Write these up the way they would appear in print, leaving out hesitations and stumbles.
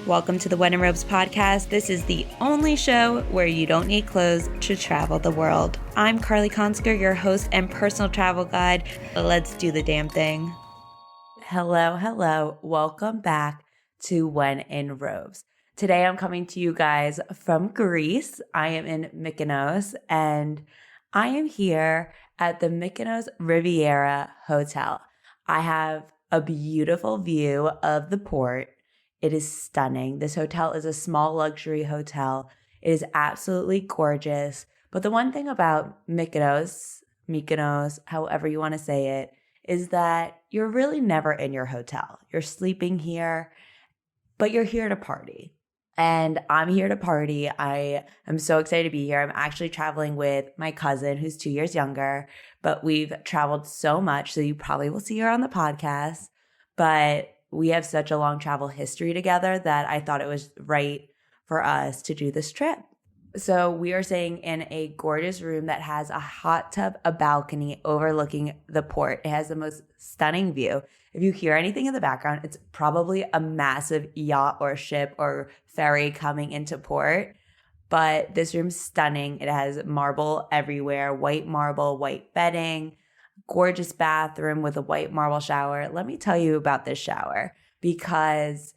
Welcome to the When in Robes podcast. This is the only show where you don't need clothes to travel the world. I'm Carly Consker, your host and personal travel guide. Let's do the damn thing. Hello. Welcome back to When in Robes. Today I'm coming to you guys from Greece. I am in Mykonos and I am here at the Mykonos Riviera Hotel. I have a beautiful view of the port. It is stunning. This hotel is a small luxury hotel. It is absolutely gorgeous. But the one thing about Mykonos, however you want to say it, is that you're really never in your hotel. You're sleeping here, but you're here to party. And I'm here to party. I am so excited to be here. I'm actually traveling with my cousin who's 2 years younger, but we've traveled so much, so you probably will see her on the podcast. But we have such a long travel history together that I thought it was right for us to do this trip. So we are staying in a gorgeous room that has a hot tub, a balcony overlooking the port. It has the most stunning view. If you hear anything in the background, it's probably a massive yacht or ship or ferry coming into port. But this room's stunning. It has marble everywhere, white marble, white bedding, gorgeous bathroom with a white marble shower. Let me tell you about this shower because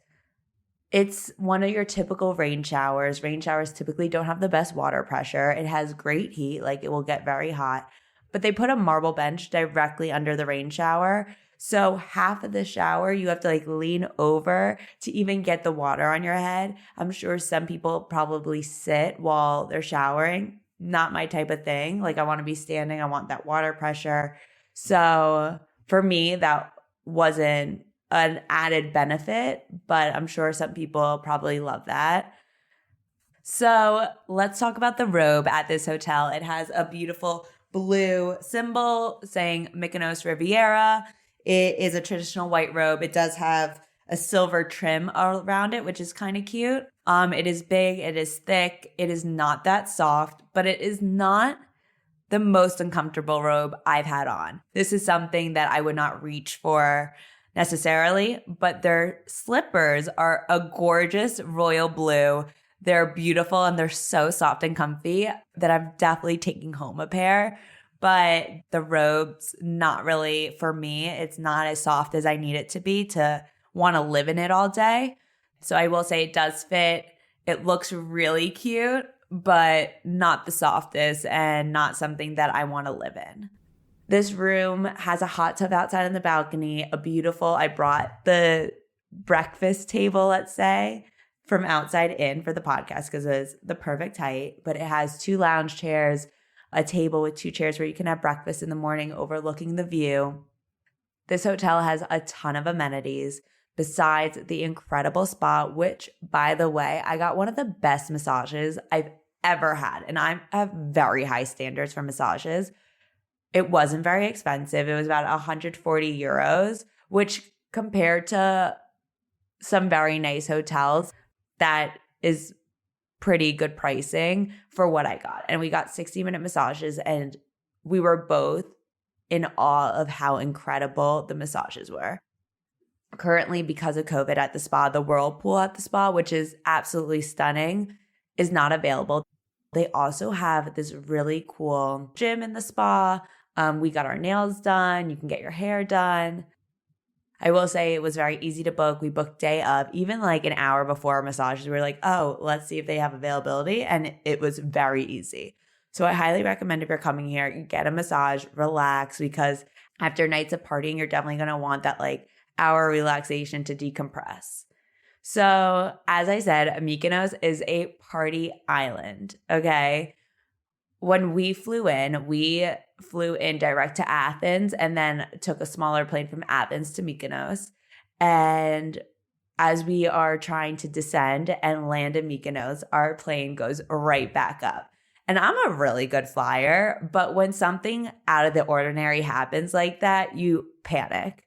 it's one of your typical rain showers. Rain showers typically don't have the best water pressure. It has great heat, like it will get very hot. But they put a marble bench directly under the rain shower. So half of the shower, you have to lean over to even get the water on your head. I'm sure some people probably sit while they're showering. Not my type of thing. I want to be standing. I want that water pressure. So for me, that wasn't an added benefit, but I'm sure some people probably love that. So let's talk about the robe at this hotel. It has a beautiful blue symbol saying Mykonos Riviera. It is a traditional white robe. It does have a silver trim around it, which is kind of cute. It is big. It is thick. It is not that soft, but it is not the most uncomfortable robe I've had on. This is something that I would not reach for necessarily, but their slippers are a gorgeous royal blue. They're beautiful and they're so soft and comfy that I'm definitely taking home a pair. But the robe's not really for me. It's not as soft as I need it to be to want to live in it all day. So I will say it does fit. It looks really cute, but not the softest and not something that I want to live in. This room has a hot tub outside on the balcony, I brought the breakfast table, let's say, from outside in for the podcast because it's the perfect height, but it has 2 lounge chairs, a table with 2 chairs where you can have breakfast in the morning overlooking the view. This hotel has a ton of amenities besides the incredible spa, which, by the way, I got one of the best massages I've ever had. And I have very high standards for massages. It wasn't very expensive. It was about 140 euros, which compared to some very nice hotels, that is pretty good pricing for what I got. And we got 60-minute massages and we were both in awe of how incredible the massages were. Currently, because of COVID at the spa, the whirlpool at the spa, which is absolutely stunning, is not available. They also have this really cool gym in the spa. We got our nails done. You can get your hair done. I will say it was very easy to book. We booked day of, even an hour before our massages. We were like, oh, let's see if they have availability. And it was very easy. So I highly recommend if you're coming here, you get a massage, relax, because after nights of partying, you're definitely going to want that hour relaxation to decompress. So as I said, Mykonos is a party island, okay? When we flew in direct to Athens and then took a smaller plane from Athens to Mykonos. And as we are trying to descend and land in Mykonos, our plane goes right back up. And I'm a really good flyer, but when something out of the ordinary happens like that, you panic.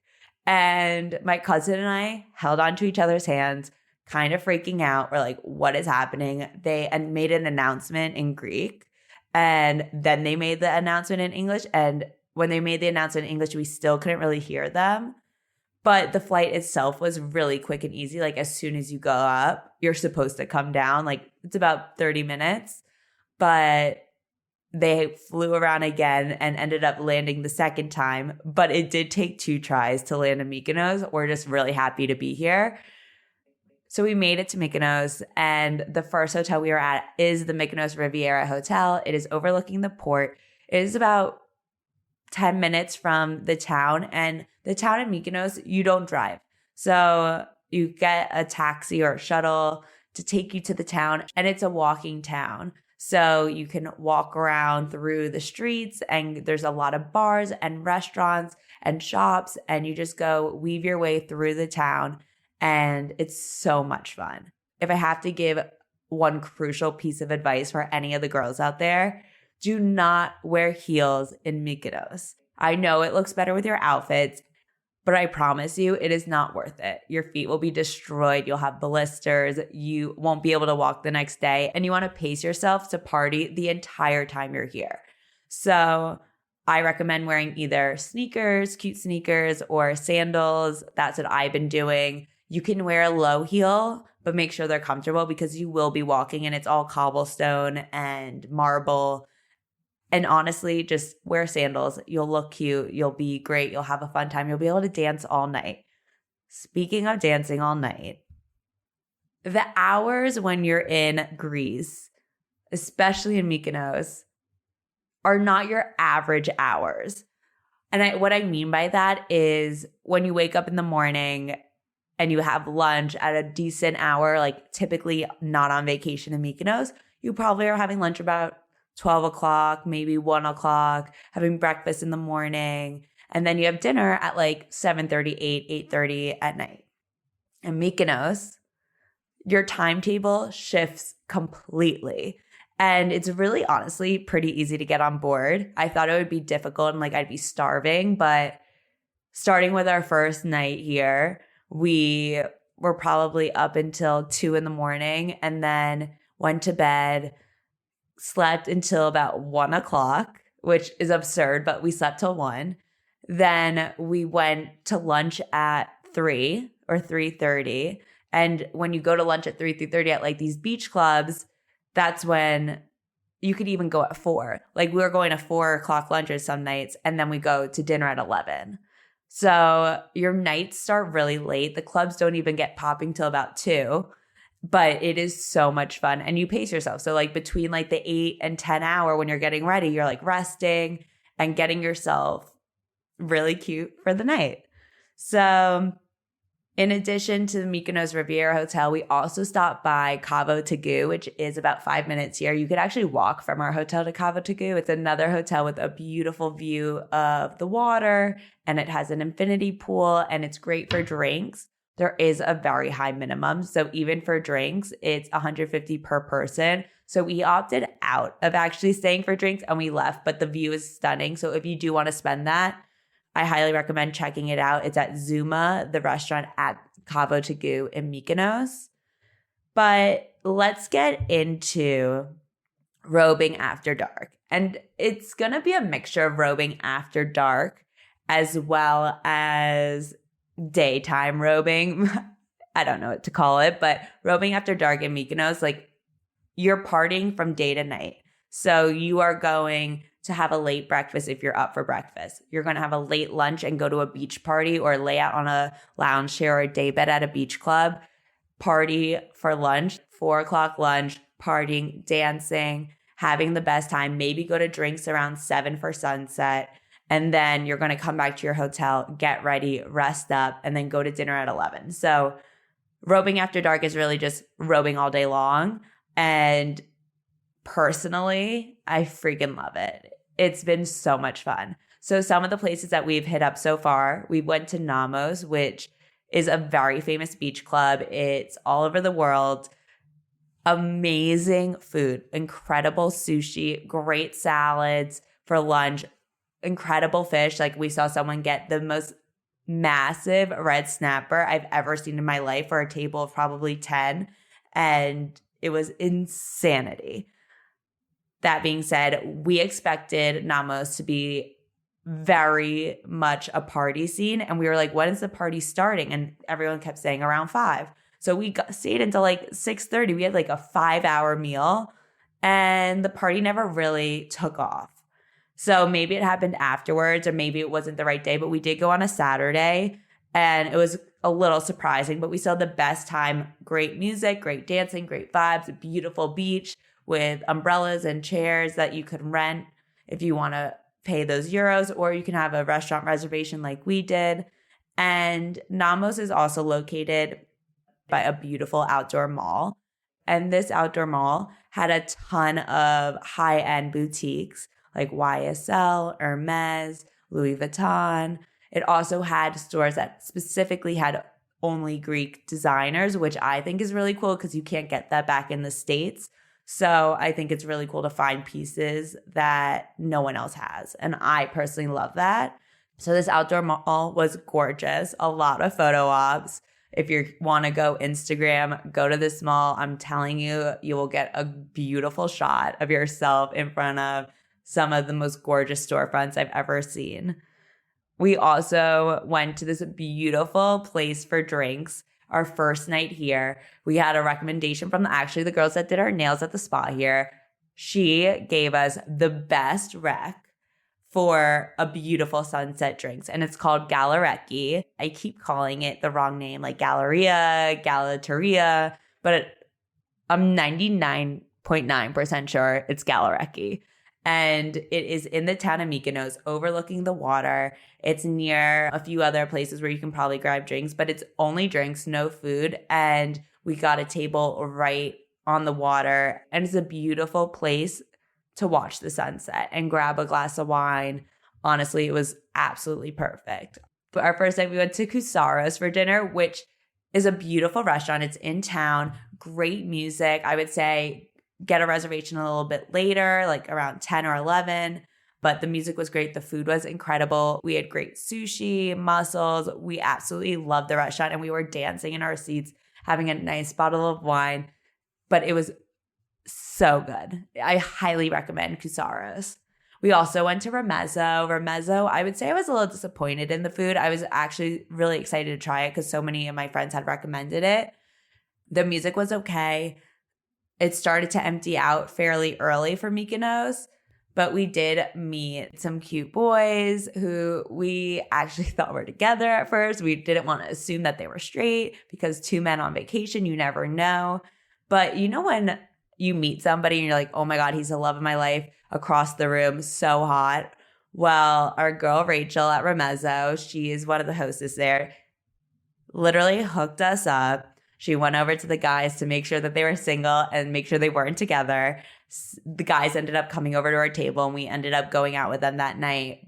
And my cousin and I held onto each other's hands, kind of freaking out. We're like, what is happening? They made an announcement in Greek. And then they made the announcement in English. And when they made the announcement in English, we still couldn't really hear them. But the flight itself was really quick and easy. Like as soon as you go up, you're supposed to come down. Like it's about 30 minutes. But they flew around again and ended up landing the second time. But it did take 2 tries to land in Mykonos. We're just really happy to be here. So we made it to Mykonos, and the first hotel we were at is the Mykonos Riviera Hotel. It is overlooking the port. It is about 10 minutes from the town, and the town in Mykonos, you don't drive. So you get a taxi or a shuttle to take you to the town, and it's a walking town. So you can walk around through the streets, and there's a lot of bars and restaurants and shops, and you just go weave your way through the town. And it's so much fun. If I have to give one crucial piece of advice for any of the girls out there, do not wear heels in Mykonos. I know it looks better with your outfits, but I promise you it is not worth it. Your feet will be destroyed. You'll have blisters. You won't be able to walk the next day. And you want to pace yourself to party the entire time you're here. So I recommend wearing either sneakers, cute sneakers, or sandals. That's what I've been doing. You can wear a low heel, but make sure they're comfortable because you will be walking and it's all cobblestone and marble. And honestly, just wear sandals. You'll look cute. You'll be great. You'll have a fun time. You'll be able to dance all night. Speaking of dancing all night, the hours when you're in Greece, especially in Mykonos, are not your average hours. And what I mean by that is when you wake up in the morning and you have lunch at a decent hour, like typically not on vacation in Mykonos, you probably are having lunch about 12 o'clock, maybe 1 o'clock, having breakfast in the morning. And then you have dinner at like 7:30, 8:30 at night. In Mykonos, your timetable shifts completely. And it's really honestly pretty easy to get on board. I thought it would be difficult and like I'd be starving, but starting with our first night here, we were probably up until 2 in the morning and then went to bed, slept until about 1 o'clock, which is absurd, but we slept till 1. Then we went to lunch at 3 or 3:30. And when you go to lunch at 3:30 at like these beach clubs, that's when you could even go at 4. Like we were going to 4 o'clock lunches some nights, and then we go to dinner at 11. So your nights start really late. The clubs don't even get popping till about 2, but it is so much fun and you pace yourself. So like between like the 8 and 10 hour when you're getting ready, you're like resting and getting yourself really cute for the night. So in addition to the Mykonos Riviera Hotel, we also stopped by Cavo Tegu, which is about 5 minutes here. You could actually walk from our hotel to Cavo Tegu. It's another hotel with a beautiful view of the water, and it has an infinity pool, and it's great for drinks. There is a very high minimum. So even for drinks, it's $150 per person. So we opted out of actually staying for drinks and we left, but the view is stunning. So if you do want to spend that, I highly recommend checking it out. It's at Zuma, the restaurant at Cavo Tegu in Mykonos. But let's get into robing after dark. And it's going to be a mixture of robing after dark as well as daytime robing. I don't know what to call it, but robing after dark in Mykonos, like you're partying from day to night. So you are going to have a late breakfast if you're up for breakfast. You're going to have a late lunch and go to a beach party or lay out on a lounge chair or a day bed at a beach club. Party for lunch, 4 o'clock lunch, partying, dancing, having the best time. Maybe go to drinks around 7 for sunset. And then you're going to come back to your hotel, get ready, rest up, and then go to dinner at 11. So robing after dark is really just robing all day long. And personally, I freaking love it. It's been so much fun. So some of the places that we've hit up so far, we went to Namos, which is a very famous beach club. It's all over the world. Amazing food, incredible sushi, great salads for lunch, incredible fish. Like we saw someone get the most massive red snapper I've ever seen in my life for a table of probably 10. And it was insanity. That being said, we expected Namos to be very much a party scene. And we were like, when is the party starting? And everyone kept saying around 5. So we stayed until like 6:30. We had like a 5-hour meal and the party never really took off. So maybe it happened afterwards or maybe it wasn't the right day, but we did go on a Saturday and it was a little surprising, but we still had the best time. Great music, great dancing, great vibes, a beautiful beach with umbrellas and chairs that you could rent if you want to pay those euros, or you can have a restaurant reservation like we did. And Namos is also located by a beautiful outdoor mall. And this outdoor mall had a ton of high-end boutiques like YSL, Hermes, Louis Vuitton. It also had stores that specifically had only Greek designers, which I think is really cool because you can't get that back in the States. So I think it's really cool to find pieces that no one else has. And I personally love that. So this outdoor mall was gorgeous. A lot of photo ops. If you want to go Instagram, go to this mall. I'm telling you, you will get a beautiful shot of yourself in front of some of the most gorgeous storefronts I've ever seen. We also went to this beautiful place for drinks. Our first night here, we had a recommendation from the girls that did our nails at the spa here. She gave us the best rec for a beautiful sunset drinks, and it's called Galarecki. I keep calling it the wrong name, like Galleria, Galateria, but I'm 99.9% sure it's Galarecki. And it is in the town of Mykonos, overlooking the water. It's near a few other places where you can probably grab drinks, but it's only drinks, no food. And we got a table right on the water. And it's a beautiful place to watch the sunset and grab a glass of wine. Honestly, it was absolutely perfect. But our first night, we went to Kusaros for dinner, which is a beautiful restaurant. It's in town, great music. I would say get a reservation a little bit later, like around 10 or 11. But the music was great. The food was incredible. We had great sushi, mussels. We absolutely loved the restaurant. And we were dancing in our seats, having a nice bottle of wine. But it was so good. I highly recommend Kusaros. We also went to Ramezzo. Ramezzo, I would say I was a little disappointed in the food. I was actually really excited to try it because so many of my friends had recommended it. The music was okay. It started to empty out fairly early for Mykonos, but we did meet some cute boys who we actually thought were together at first. We didn't want to assume that they were straight because 2 men on vacation, you never know. But you know when you meet somebody and you're like, oh my God, he's the love of my life, across the room, so hot. Well, our girl Rachel at Ramezzo, she is one of the hostess there, literally hooked us up. She went over to the guys to make sure that they were single and make sure they weren't together. The guys ended up coming over to our table and we ended up going out with them that night.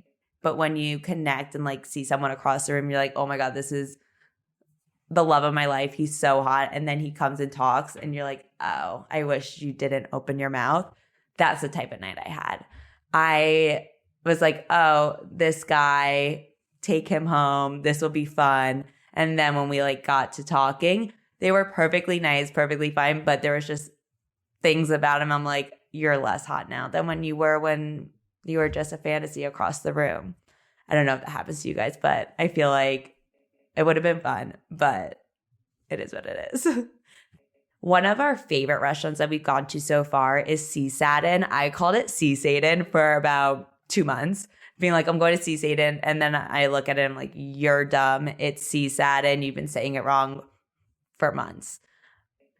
But when you connect and like see someone across the room, you're like, oh my God, this is the love of my life. He's so hot. And then he comes and talks and you're like, oh, I wish you didn't open your mouth. That's the type of night I had. I was like, oh, this guy, take him home. This will be fun. And then when we like got to talking, they were perfectly nice, perfectly fine, but there was just things about him. I'm like, you're less hot now than when you were just a fantasy across the room. I don't know if that happens to you guys, but I feel like it would have been fun, but it is what it is. One of our favorite restaurants that we've gone to so far is Seasadin. I called it Seasadin for about 2 months, being like, I'm going to Seasadin. And then I look at it and I'm like, you're dumb. It's Seasadin. You've been saying it wrong for months.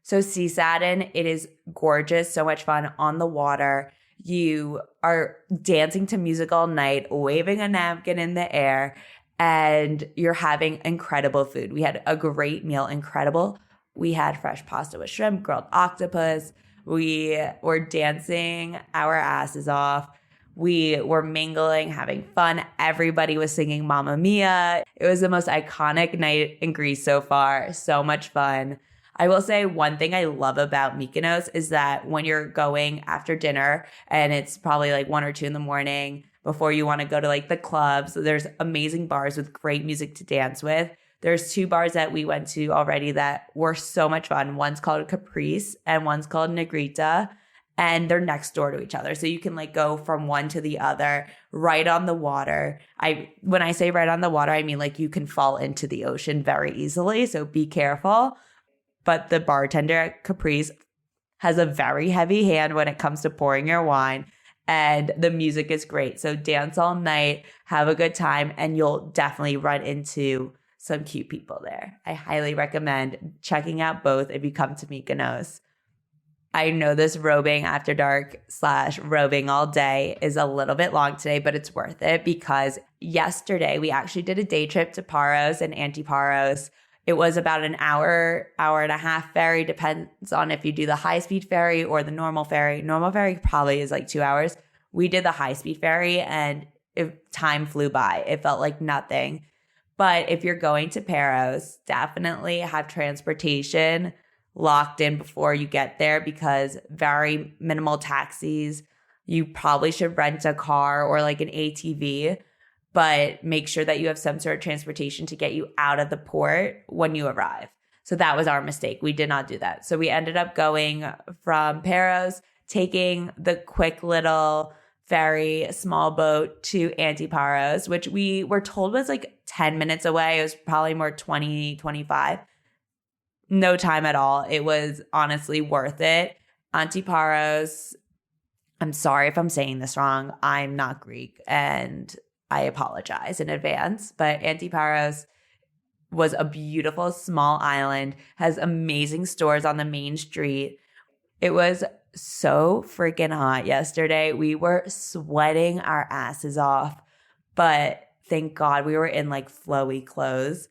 So Seasadin, it is gorgeous, so much fun on the water. You are dancing to music all night, waving a napkin in the air, and you're having incredible food. We had a great meal, incredible. We had fresh pasta with shrimp, grilled octopus. We were dancing our asses off. We were mingling, having fun. Everybody was singing Mamma Mia. It was the most iconic night in Greece so far. So much fun. I will say one thing I love about Mykonos is that when you're going after dinner and it's probably like 1 or 2 in the morning before you want to go to like the clubs, so there's amazing bars with great music to dance with. There's 2 bars that we went to already that were so much fun. One's called Caprice and one's called Negrita. and they're next door to each other. So you can like go from one to the other right on the water. When I say right on the water, I mean like you can fall into the ocean very easily. So be careful. But the bartender at Capri's has a very heavy hand when it comes to pouring your wine. And the music is great. So dance all night, have a good time, and you'll definitely run into some cute people there. I highly recommend checking out both if you come to Mykonos. I know this robing after dark / robing all day is a little bit long today, but it's worth it because yesterday we actually did a day trip to Paros and Antiparos. It was about an hour and a half ferry, depends on if you do the high-speed ferry or the normal ferry. Normal ferry probably is like 2 hours. We did the high-speed ferry and time flew by. It felt like nothing. But if you're going to Paros, definitely have transportation locked in before you get there because very minimal taxis. You probably should rent a car or like an ATV. But make sure that you have some sort of transportation to get you out of the port when you arrive. So that was our mistake. We did not do that. So we ended up going from Paros, taking the quick little ferry, small boat to Antiparos, which we were told was like 10 minutes away. It was probably more 20, 25. No time at all. It was honestly worth it. Antiparos, I'm sorry if I'm saying this wrong. I'm not Greek and I apologize in advance, but Antiparos was a beautiful small island, has amazing stores on the main street. It was so freaking hot yesterday. We were sweating our asses off, but thank God we were in like flowy clothes.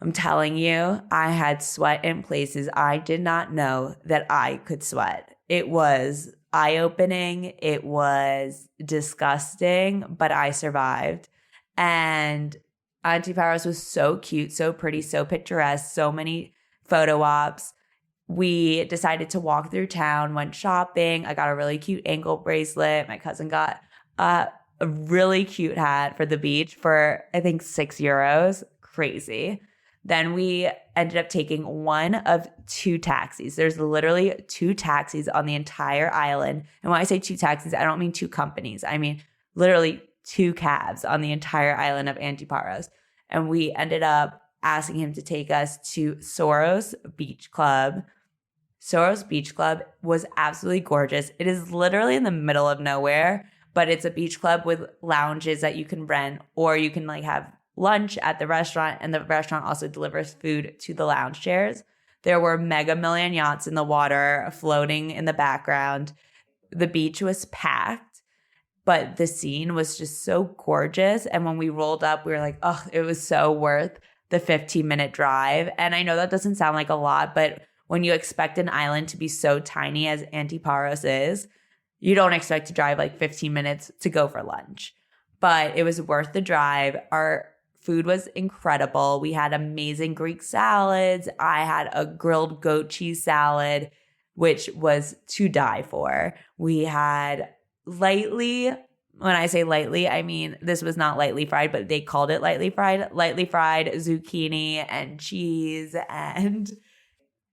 I'm telling you, I had sweat in places I did not know that I could sweat. It was eye-opening. It was disgusting, but I survived. And Antiparos was so cute, so pretty, so picturesque, so many photo ops. We decided to walk through town, went shopping. I got a really cute ankle bracelet. My cousin got a really cute hat for the beach for, I think, €6. Crazy. Then we ended up taking one of 2 taxis. There's literally 2 taxis on the entire island. And when I say 2 taxis, I don't mean 2 companies. I mean literally 2 cabs on the entire island of Antiparos. And we ended up asking him to take us to Soros Beach Club. Soros Beach Club was absolutely gorgeous. It is literally in the middle of nowhere, but it's a beach club with lounges that you can rent, or you can like have lunch at the restaurant, and the restaurant also delivers food to the lounge chairs. There were mega million yachts in the water floating in the background. The beach was packed, but the scene was just so gorgeous. And when we rolled up, we were like, oh, it was so worth the 15-minute drive. And I know that doesn't sound like a lot, but when you expect an island to be so tiny as Antiparos is, you don't expect to drive like 15 minutes to go for lunch. But it was worth the drive. Our food was incredible. We had amazing Greek salads. I had a grilled goat cheese salad, which was to die for. We had lightly, when I say lightly, I mean this was not lightly fried, but they called it lightly fried zucchini and cheese. And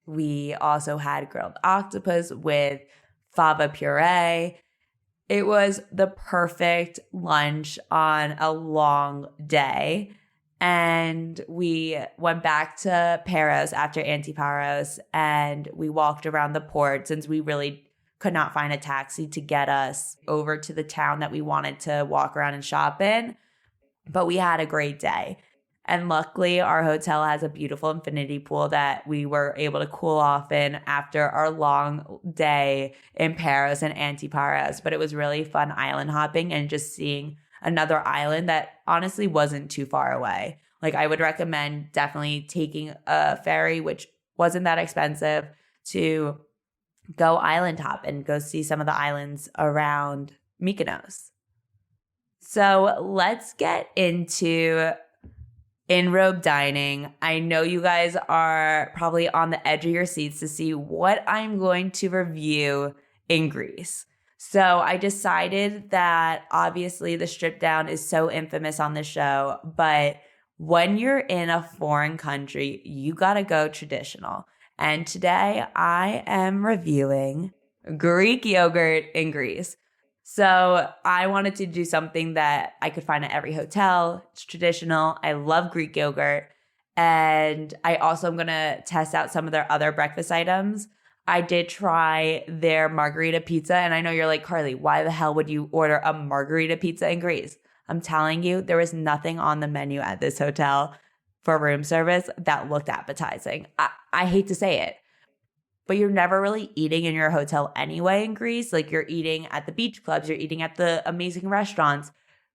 we also had grilled octopus with fava puree. It was the perfect lunch on a long day. And we went back to Paros after Antiparos, and we walked around the port since we really could not find a taxi to get us over to the town that we wanted to walk around and shop in. But we had a great day. And luckily, our hotel has a beautiful infinity pool that we were able to cool off in after our long day in Paros and Antiparos. But it was really fun island hopping and just seeing another island that honestly wasn't too far away. Like, I would recommend definitely taking a ferry, which wasn't that expensive, to go island hop and go see some of the islands around Mykonos. So let's get into in-robe dining. I know you guys are probably on the edge of your seats to see what I'm going to review in Greece. So I decided that obviously the strip down is so infamous on the show, but when you're in a foreign country, you gotta go traditional. And today I am reviewing Greek yogurt in Greece. So I wanted to do something that I could find at every hotel. It's traditional. I love Greek yogurt. And I also am going to test out some of their other breakfast items. I did try their margarita pizza. And I know you're like, Carly, why the hell would you order a margarita pizza in Greece? I'm telling you, there was nothing on the menu at this hotel for room service that looked appetizing. I hate to say it, but you're never really eating in your hotel anyway in Greece. Like, you're eating at the beach clubs, you're eating at the amazing restaurants,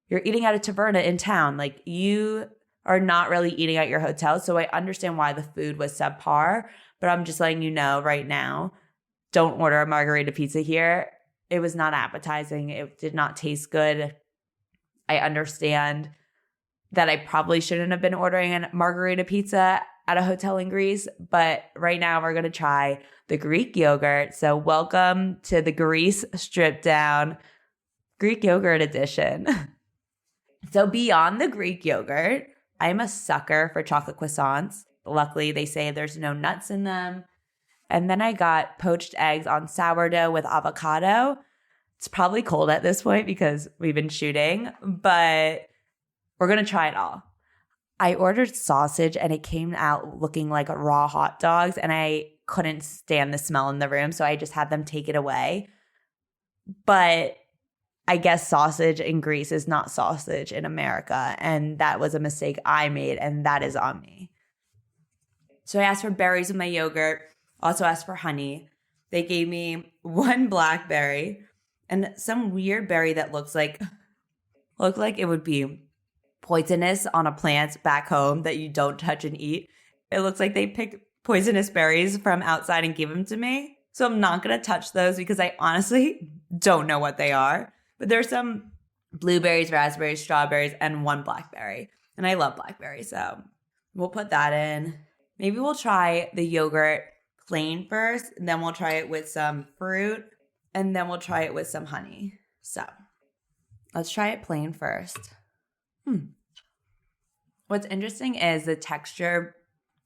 you're eating at a taverna in town. Like, you are not really eating at your hotel. So I understand why the food was subpar, but I'm just letting you know right now, don't order a margarita pizza here. It was not appetizing. It did not taste good. I understand that I probably shouldn't have been ordering a margarita pizza at a hotel in Greece, but right now we're going to try the Greek yogurt. So welcome to the Greece stripped down Greek yogurt edition. So beyond the Greek yogurt, I'm a sucker for chocolate croissants. Luckily, they say there's no nuts in them. And then I got poached eggs on sourdough with avocado. It's probably cold at this point because we've been shooting, but we're going to try it all. I ordered sausage and it came out looking like raw hot dogs, and I couldn't stand the smell in the room, so I just had them take it away. But I guess sausage in Greece is not sausage in America, and that was a mistake I made, and that is on me. So I asked for berries in my yogurt, also asked for honey. They gave me one blackberry and some weird berry that looked like it would be poisonous on a plant back home that you don't touch and eat. It looks like they picked poisonous berries from outside and gave them to me. So I'm not going to touch those because I honestly don't know what they are. But there's some blueberries, raspberries, strawberries, and one blackberry. And I love blackberries, so we'll put that in. Maybe we'll try the yogurt plain first, and then we'll try it with some fruit, and then we'll try it with some honey. So let's try it plain first. What's interesting is the texture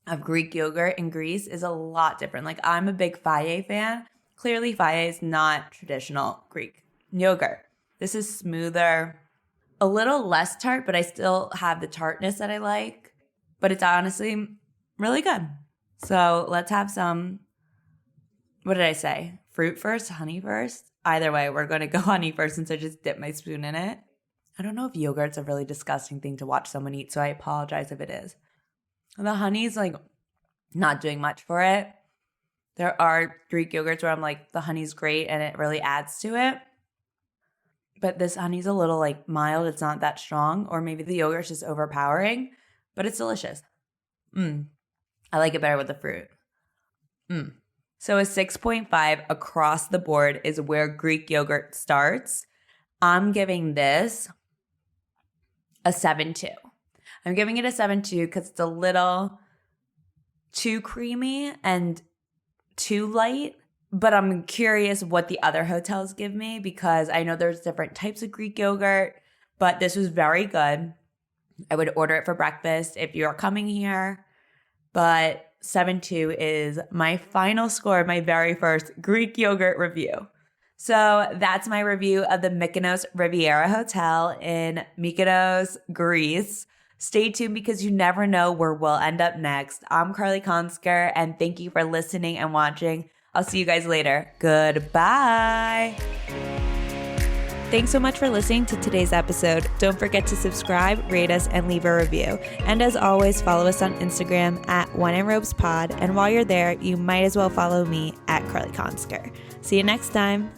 of Greek yogurt in Greece is a lot different. Like, I'm a big faye fan. Clearly, faye is not traditional Greek yogurt. This is smoother, a little less tart, but I still have the tartness that I like. But it's honestly really good. So let's have some, what did I say? Fruit first, honey first? Either way, we're going to go honey first since I just dipped my spoon in it. I don't know if yogurt's a really disgusting thing to watch someone eat, so I apologize if it is. The honey's like not doing much for it. There are Greek yogurts where I'm like, the honey's great and it really adds to it. But this honey's a little like mild. It's not that strong. Or maybe the yogurt's just overpowering, but it's delicious. I like it better with the fruit. So a 6.5 across the board is where Greek yogurt starts. I'm giving this a 7.2. I'm giving it a 7.2 because it's a little too creamy and too light. But I'm curious what the other hotels give me because I know there's different types of Greek yogurt, but this was very good. I would order it for breakfast if you're coming here. But 7.2 is my final score of my very first Greek yogurt review. So that's my review of the Mykonos Riviera Hotel in Mykonos, Greece. Stay tuned because you never know where we'll end up next. I'm Carly Konsker, and thank you for listening and watching. I'll see you guys later. Goodbye. Thanks so much for listening to today's episode. Don't forget to subscribe, rate us, and leave a review. And as always, follow us on Instagram at OneandRobesPod. And while you're there, you might as well follow me at Carly Konsker. See you next time.